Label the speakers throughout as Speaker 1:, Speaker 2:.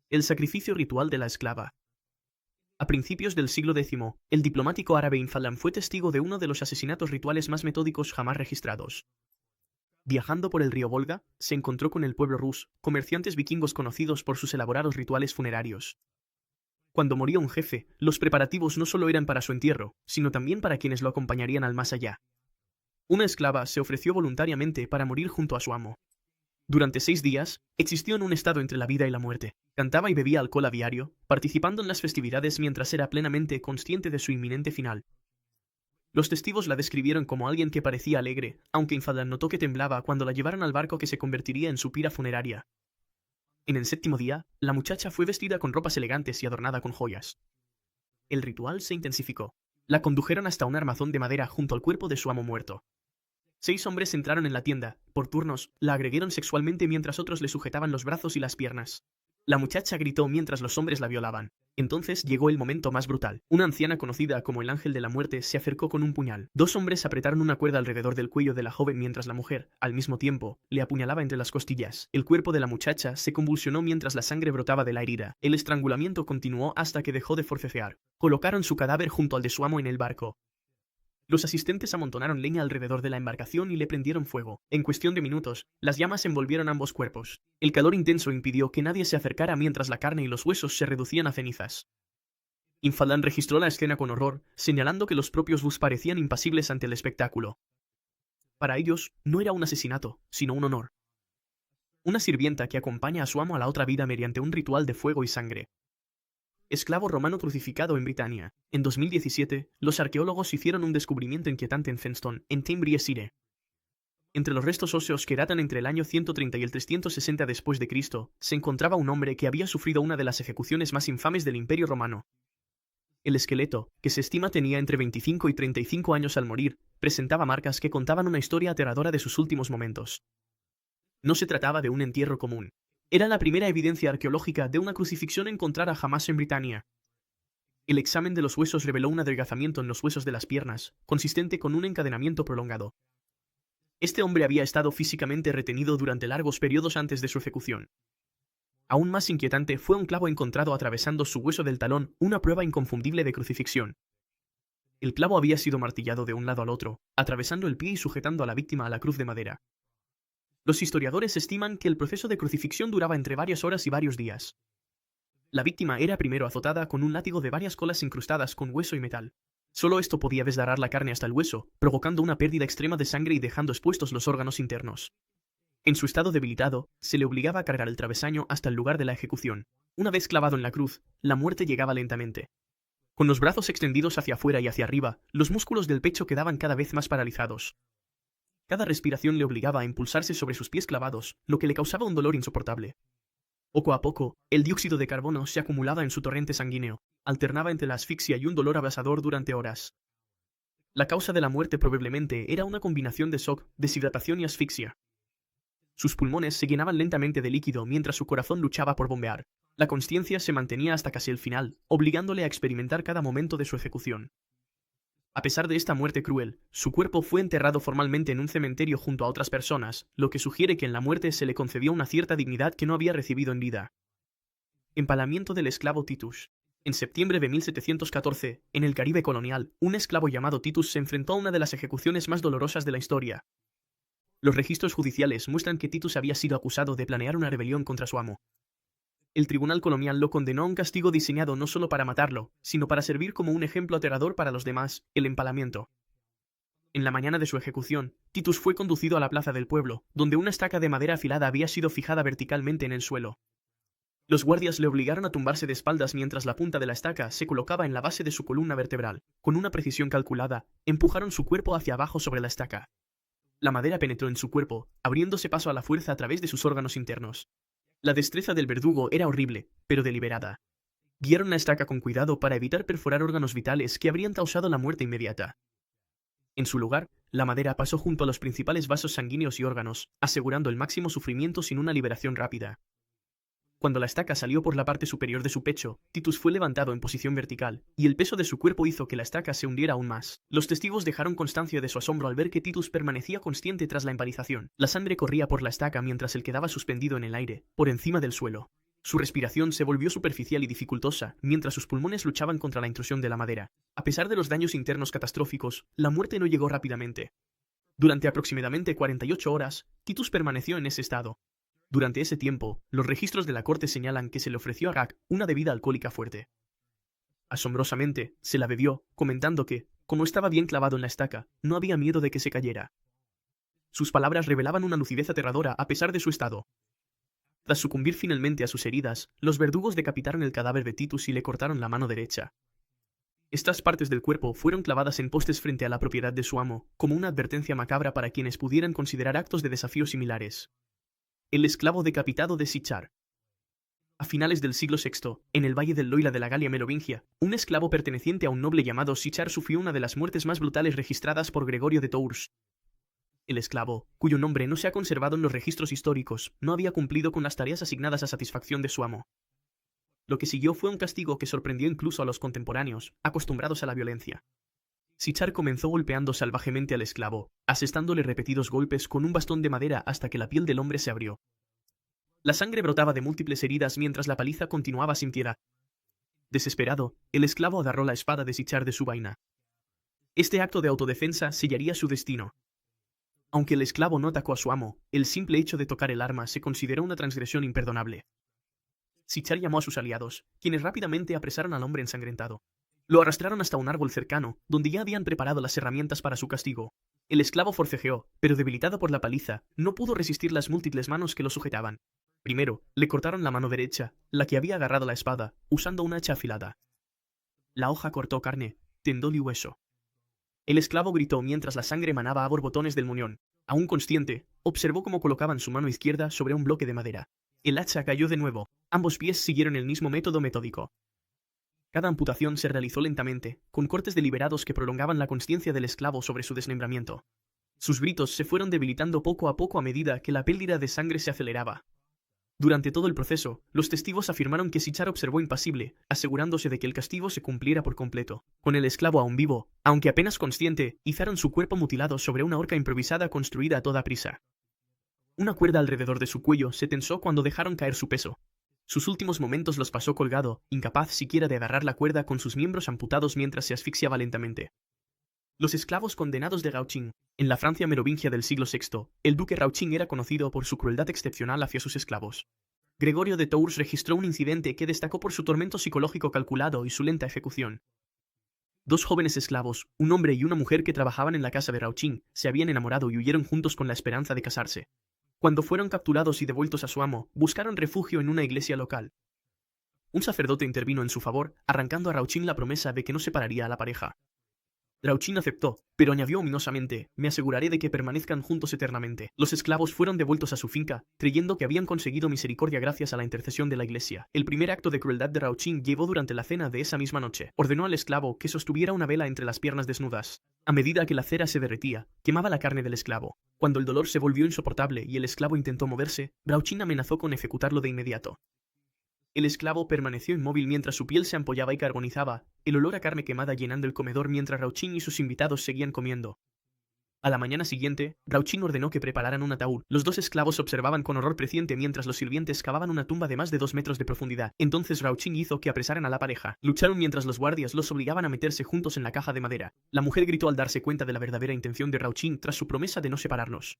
Speaker 1: El sacrificio ritual de la esclava. A principios del siglo X, el diplomático árabe Infadlan fue testigo de uno de los asesinatos rituales más metódicos jamás registrados. Viajando por el río Volga, se encontró con el pueblo rus, comerciantes vikingos conocidos por sus elaborados rituales funerarios. Cuando moría un jefe, los preparativos no solo eran para su entierro, sino también para quienes lo acompañarían al más allá. Una esclava se ofreció voluntariamente para morir junto a su amo. Durante 6 días, existió en un estado entre la vida y la muerte. Cantaba y bebía alcohol a diario, participando en las festividades mientras era plenamente consciente de su inminente final. Los testigos la describieron como alguien que parecía alegre, aunque Infadlan notó que temblaba cuando la llevaron al barco que se convertiría en su pira funeraria. En el 7º día, la muchacha fue vestida con ropas elegantes y adornada con joyas. El ritual se intensificó. La condujeron hasta un armazón de madera junto al cuerpo de su amo muerto. 6 hombres entraron en la tienda, por turnos, la agredieron sexualmente mientras otros le sujetaban los brazos y las piernas. La muchacha gritó mientras los hombres la violaban. Entonces llegó el momento más brutal. Una anciana conocida como el Ángel de la Muerte se acercó con un puñal. 2 hombres apretaron una cuerda alrededor del cuello de la joven mientras la mujer, al mismo tiempo, le apuñalaba entre las costillas. El cuerpo de la muchacha se convulsionó mientras la sangre brotaba de la herida. El estrangulamiento continuó hasta que dejó de forcejear. Colocaron su cadáver junto al de su amo en el barco. Los asistentes amontonaron leña alrededor de la embarcación y le prendieron fuego. En cuestión de minutos, las llamas envolvieron ambos cuerpos. El calor intenso impidió que nadie se acercara mientras la carne y los huesos se reducían a cenizas. Infadlan registró la escena con horror, señalando que los propios Rus parecían impasibles ante el espectáculo. Para ellos, no era un asesinato, sino un honor. Una sirvienta que acompaña a su amo a la otra vida mediante un ritual de fuego y sangre. Esclavo romano crucificado en Britania. En 2017, los arqueólogos hicieron un descubrimiento inquietante en Fenston, en Tembrie-Sire. Entre los restos óseos que datan entre el año 130 y el 360 después de Cristo, se encontraba un hombre que había sufrido una de las ejecuciones más infames del Imperio Romano. El esqueleto, que se estima tenía entre 25 y 35 años al morir, presentaba marcas que contaban una historia aterradora de sus últimos momentos. No se trataba de un entierro común. Era la primera evidencia arqueológica de una crucifixión encontrada jamás en Britania. El examen de los huesos reveló un adelgazamiento en los huesos de las piernas, consistente con un encadenamiento prolongado. Este hombre había estado físicamente retenido durante largos periodos antes de su ejecución. Aún más inquietante fue un clavo encontrado atravesando su hueso del talón, una prueba inconfundible de crucifixión. El clavo había sido martillado de un lado al otro, atravesando el pie y sujetando a la víctima a la cruz de madera. Los historiadores estiman que el proceso de crucifixión duraba entre varias horas y varios días. La víctima era primero azotada con un látigo de varias colas incrustadas con hueso y metal. Solo esto podía desgarrar la carne hasta el hueso, provocando una pérdida extrema de sangre y dejando expuestos los órganos internos. En su estado debilitado, se le obligaba a cargar el travesaño hasta el lugar de la ejecución. Una vez clavado en la cruz, la muerte llegaba lentamente. Con los brazos extendidos hacia afuera y hacia arriba, los músculos del pecho quedaban cada vez más paralizados. Cada respiración le obligaba a impulsarse sobre sus pies clavados, lo que le causaba un dolor insoportable. Poco a poco, el dióxido de carbono se acumulaba en su torrente sanguíneo, alternaba entre la asfixia y un dolor abrasador durante horas. La causa de la muerte probablemente era una combinación de shock, deshidratación y asfixia. Sus pulmones se llenaban lentamente de líquido mientras su corazón luchaba por bombear. La consciencia se mantenía hasta casi el final, obligándole a experimentar cada momento de su ejecución. A pesar de esta muerte cruel, su cuerpo fue enterrado formalmente en un cementerio junto a otras personas, lo que sugiere que en la muerte se le concedió una cierta dignidad que no había recibido en vida. Empalamiento del esclavo Titus. En septiembre de 1714, en el Caribe colonial, un esclavo llamado Titus se enfrentó a una de las ejecuciones más dolorosas de la historia. Los registros judiciales muestran que Titus había sido acusado de planear una rebelión contra su amo. El tribunal colonial lo condenó a un castigo diseñado no solo para matarlo, sino para servir como un ejemplo aterrador para los demás, el empalamiento. En la mañana de su ejecución, Titus fue conducido a la plaza del pueblo, donde una estaca de madera afilada había sido fijada verticalmente en el suelo. Los guardias le obligaron a tumbarse de espaldas mientras la punta de la estaca se colocaba en la base de su columna vertebral. Con una precisión calculada, empujaron su cuerpo hacia abajo sobre la estaca. La madera penetró en su cuerpo, abriéndose paso a la fuerza a través de sus órganos internos. La destreza del verdugo era horrible, pero deliberada. Guiaron la estaca con cuidado para evitar perforar órganos vitales que habrían causado la muerte inmediata. En su lugar, la madera pasó junto a los principales vasos sanguíneos y órganos, asegurando el máximo sufrimiento sin una liberación rápida. Cuando la estaca salió por la parte superior de su pecho, Titus fue levantado en posición vertical, y el peso de su cuerpo hizo que la estaca se hundiera aún más. Los testigos dejaron constancia de su asombro al ver que Titus permanecía consciente tras la empalización. La sangre corría por la estaca mientras él quedaba suspendido en el aire, por encima del suelo. Su respiración se volvió superficial y dificultosa, mientras sus pulmones luchaban contra la intrusión de la madera. A pesar de los daños internos catastróficos, la muerte no llegó rápidamente. Durante aproximadamente 48 horas, Titus permaneció en ese estado. Durante ese tiempo, los registros de la corte señalan que se le ofreció a Gag una bebida alcohólica fuerte. Asombrosamente, se la bebió, comentando que, como estaba bien clavado en la estaca, no había miedo de que se cayera. Sus palabras revelaban una lucidez aterradora a pesar de su estado. Tras sucumbir finalmente a sus heridas, los verdugos decapitaron el cadáver de Titus y le cortaron la mano derecha. Estas partes del cuerpo fueron clavadas en postes frente a la propiedad de su amo, como una advertencia macabra para quienes pudieran considerar actos de desafío similares. El esclavo decapitado de Sichar. A finales del siglo VI, en el valle del Loira de la Galia merovingia, un esclavo perteneciente a un noble llamado Sichar sufrió una de las muertes más brutales registradas por Gregorio de Tours. El esclavo, cuyo nombre no se ha conservado en los registros históricos, no había cumplido con las tareas asignadas a satisfacción de su amo. Lo que siguió fue un castigo que sorprendió incluso a los contemporáneos, acostumbrados a la violencia. Sichar comenzó golpeando salvajemente al esclavo, asestándole repetidos golpes con un bastón de madera hasta que la piel del hombre se abrió. La sangre brotaba de múltiples heridas mientras la paliza continuaba sin piedad. Desesperado, el esclavo agarró la espada de Sichar de su vaina. Este acto de autodefensa sellaría su destino. Aunque el esclavo no atacó a su amo, el simple hecho de tocar el arma se consideró una transgresión imperdonable. Sichar llamó a sus aliados, quienes rápidamente apresaron al hombre ensangrentado. Lo arrastraron hasta un árbol cercano, donde ya habían preparado las herramientas para su castigo. El esclavo forcejeó, pero debilitado por la paliza, no pudo resistir las múltiples manos que lo sujetaban. Primero, le cortaron la mano derecha, la que había agarrado la espada, usando una hacha afilada. La hoja cortó carne, tendón y hueso. El esclavo gritó mientras la sangre manaba a borbotones del muñón. Aún consciente, observó cómo colocaban su mano izquierda sobre un bloque de madera. El hacha cayó de nuevo. Ambos pies siguieron el mismo método metódico. Cada amputación se realizó lentamente, con cortes deliberados que prolongaban la consciencia del esclavo sobre su desmembramiento. Sus gritos se fueron debilitando poco a poco a medida que la pérdida de sangre se aceleraba. Durante todo el proceso, los testigos afirmaron que Sichar observó impasible, asegurándose de que el castigo se cumpliera por completo. Con el esclavo aún vivo, aunque apenas consciente, izaron su cuerpo mutilado sobre una horca improvisada construida a toda prisa. Una cuerda alrededor de su cuello se tensó cuando dejaron caer su peso. Sus últimos momentos los pasó colgado, incapaz siquiera de agarrar la cuerda con sus miembros amputados mientras se asfixiaba lentamente. Los esclavos condenados de Rauching. En la Francia merovingia del siglo VI, el duque Rauching era conocido por su crueldad excepcional hacia sus esclavos. Gregorio de Tours registró un incidente que destacó por su tormento psicológico calculado y su lenta ejecución. Dos jóvenes esclavos, un hombre y una mujer que trabajaban en la casa de Rauching, se habían enamorado y huyeron juntos con la esperanza de casarse. Cuando fueron capturados y devueltos a su amo, buscaron refugio en una iglesia local. Un sacerdote intervino en su favor, arrancando a Rauching la promesa de que no separaría a la pareja. Rauching aceptó, pero añadió ominosamente: me aseguraré de que permanezcan juntos eternamente. Los esclavos fueron devueltos a su finca, creyendo que habían conseguido misericordia gracias a la intercesión de la iglesia. El primer acto de crueldad de Rauching llevó durante la cena de esa misma noche. Ordenó al esclavo que sostuviera una vela entre las piernas desnudas. A medida que la cera se derretía, quemaba la carne del esclavo. Cuando el dolor se volvió insoportable y el esclavo intentó moverse, Rauching amenazó con ejecutarlo de inmediato. El esclavo permaneció inmóvil mientras su piel se ampollaba y carbonizaba, el olor a carne quemada llenando el comedor mientras Rauching y sus invitados seguían comiendo. A la mañana siguiente, Rauching ordenó que prepararan un ataúd. Los dos esclavos observaban con horror creciente mientras los sirvientes cavaban una tumba de más de 2 metros de profundidad. Entonces Rauching hizo que apresaran a la pareja. Lucharon mientras los guardias los obligaban a meterse juntos en la caja de madera. La mujer gritó al darse cuenta de la verdadera intención de Rauching tras su promesa de no separarnos.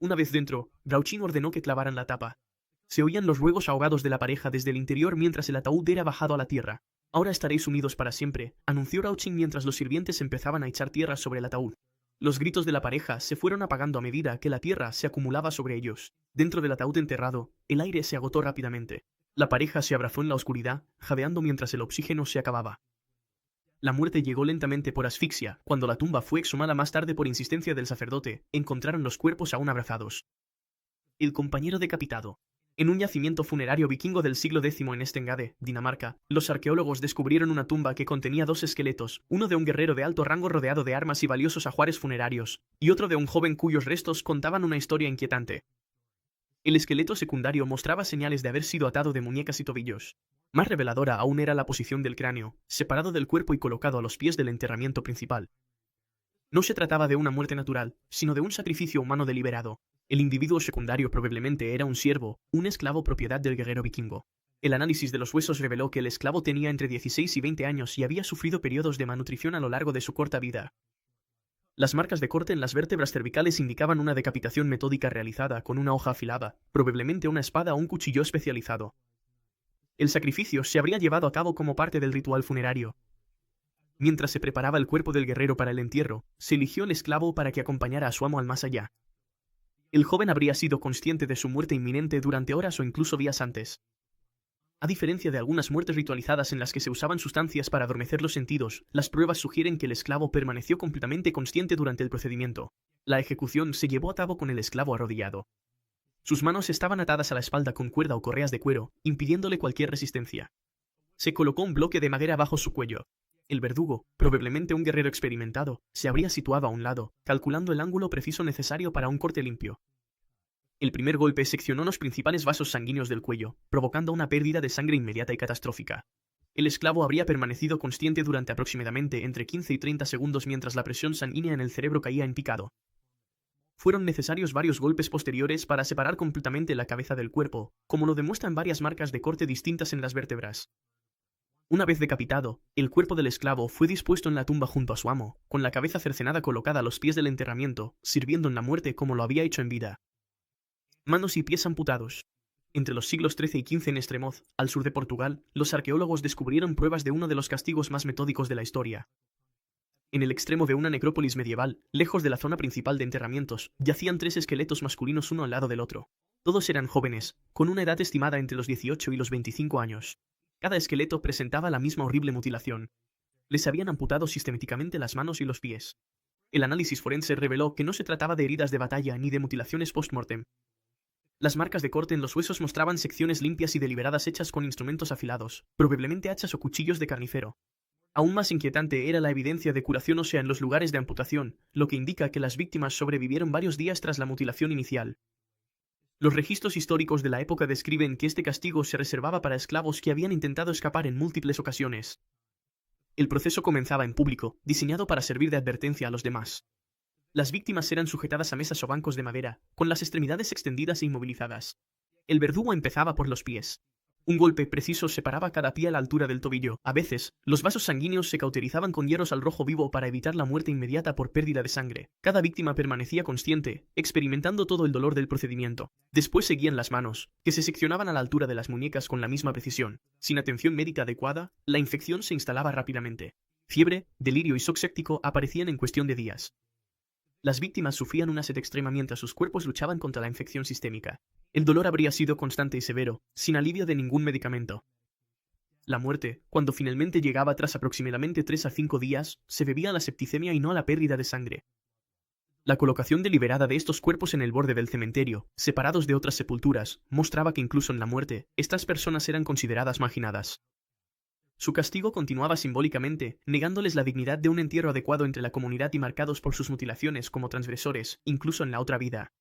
Speaker 1: Una vez dentro, Rauching ordenó que clavaran la tapa. Se oían los ruegos ahogados de la pareja desde el interior mientras el ataúd era bajado a la tierra. Ahora estaréis unidos para siempre, anunció Rauching mientras los sirvientes empezaban a echar tierra sobre el ataúd. Los gritos de la pareja se fueron apagando a medida que la tierra se acumulaba sobre ellos. Dentro del ataúd enterrado, el aire se agotó rápidamente. La pareja se abrazó en la oscuridad, jadeando mientras el oxígeno se acababa. La muerte llegó lentamente por asfixia. Cuando la tumba fue exhumada más tarde por insistencia del sacerdote, encontraron los cuerpos aún abrazados. El compañero decapitado. En un yacimiento funerario vikingo del siglo X en Stengade, Dinamarca, los arqueólogos descubrieron una tumba que contenía 2 esqueletos, uno de un guerrero de alto rango rodeado de armas y valiosos ajuares funerarios, y otro de un joven cuyos restos contaban una historia inquietante. El esqueleto secundario mostraba señales de haber sido atado de muñecas y tobillos. Más reveladora aún era la posición del cráneo, separado del cuerpo y colocado a los pies del enterramiento principal. No se trataba de una muerte natural, sino de un sacrificio humano deliberado. El individuo secundario probablemente era un siervo, un esclavo propiedad del guerrero vikingo. El análisis de los huesos reveló que el esclavo tenía entre 16 y 20 años y había sufrido periodos de malnutrición a lo largo de su corta vida. Las marcas de corte en las vértebras cervicales indicaban una decapitación metódica realizada con una hoja afilada, probablemente una espada o un cuchillo especializado. El sacrificio se habría llevado a cabo como parte del ritual funerario. Mientras se preparaba el cuerpo del guerrero para el entierro, se eligió el esclavo para que acompañara a su amo al más allá. El joven habría sido consciente de su muerte inminente durante horas o incluso días antes. A diferencia de algunas muertes ritualizadas en las que se usaban sustancias para adormecer los sentidos, las pruebas sugieren que el esclavo permaneció completamente consciente durante el procedimiento. La ejecución se llevó a cabo con el esclavo arrodillado. Sus manos estaban atadas a la espalda con cuerda o correas de cuero, impidiéndole cualquier resistencia. Se colocó un bloque de madera bajo su cuello. El verdugo, probablemente un guerrero experimentado, se habría situado a un lado, calculando el ángulo preciso necesario para un corte limpio. El primer golpe seccionó los principales vasos sanguíneos del cuello, provocando una pérdida de sangre inmediata y catastrófica. El esclavo habría permanecido consciente durante aproximadamente entre 15 y 30 segundos mientras la presión sanguínea en el cerebro caía en picado. Fueron necesarios varios golpes posteriores para separar completamente la cabeza del cuerpo, como lo demuestran varias marcas de corte distintas en las vértebras. Una vez decapitado, el cuerpo del esclavo fue dispuesto en la tumba junto a su amo, con la cabeza cercenada colocada a los pies del enterramiento, sirviendo en la muerte como lo había hecho en vida. Manos y pies amputados. Entre los siglos XIII y XV en Estremoz, al sur de Portugal, los arqueólogos descubrieron pruebas de uno de los castigos más metódicos de la historia. En el extremo de una necrópolis medieval, lejos de la zona principal de enterramientos, yacían 3 esqueletos masculinos uno al lado del otro. Todos eran jóvenes, con una edad estimada entre los 18 y los 25 años. Cada esqueleto presentaba la misma horrible mutilación. Les habían amputado sistemáticamente las manos y los pies. El análisis forense reveló que no se trataba de heridas de batalla ni de mutilaciones post-mortem. Las marcas de corte en los huesos mostraban secciones limpias y deliberadas hechas con instrumentos afilados, probablemente hachas o cuchillos de carnicero. Aún más inquietante era la evidencia de curación ósea en los lugares de amputación, lo que indica que las víctimas sobrevivieron varios días tras la mutilación inicial. Los registros históricos de la época describen que este castigo se reservaba para esclavos que habían intentado escapar en múltiples ocasiones. El proceso comenzaba en público, diseñado para servir de advertencia a los demás. Las víctimas eran sujetadas a mesas o bancos de madera, con las extremidades extendidas e inmovilizadas. El verdugo empezaba por los pies. Un golpe preciso separaba cada pie a la altura del tobillo. A veces, los vasos sanguíneos se cauterizaban con hierros al rojo vivo para evitar la muerte inmediata por pérdida de sangre. Cada víctima permanecía consciente, experimentando todo el dolor del procedimiento. Después seguían las manos, que se seccionaban a la altura de las muñecas con la misma precisión. Sin atención médica adecuada, la infección se instalaba rápidamente. Fiebre, delirio y shock séptico aparecían en cuestión de días. Las víctimas sufrían una sed extrema mientras sus cuerpos luchaban contra la infección sistémica. El dolor habría sido constante y severo, sin alivio de ningún medicamento. La muerte, cuando finalmente llegaba tras aproximadamente 3 a 5 días, se debía a la septicemia y no a la pérdida de sangre. La colocación deliberada de estos cuerpos en el borde del cementerio, separados de otras sepulturas, mostraba que incluso en la muerte, estas personas eran consideradas marginadas. Su castigo continuaba simbólicamente, negándoles la dignidad de un entierro adecuado entre la comunidad y marcados por sus mutilaciones como transgresores, incluso en la otra vida.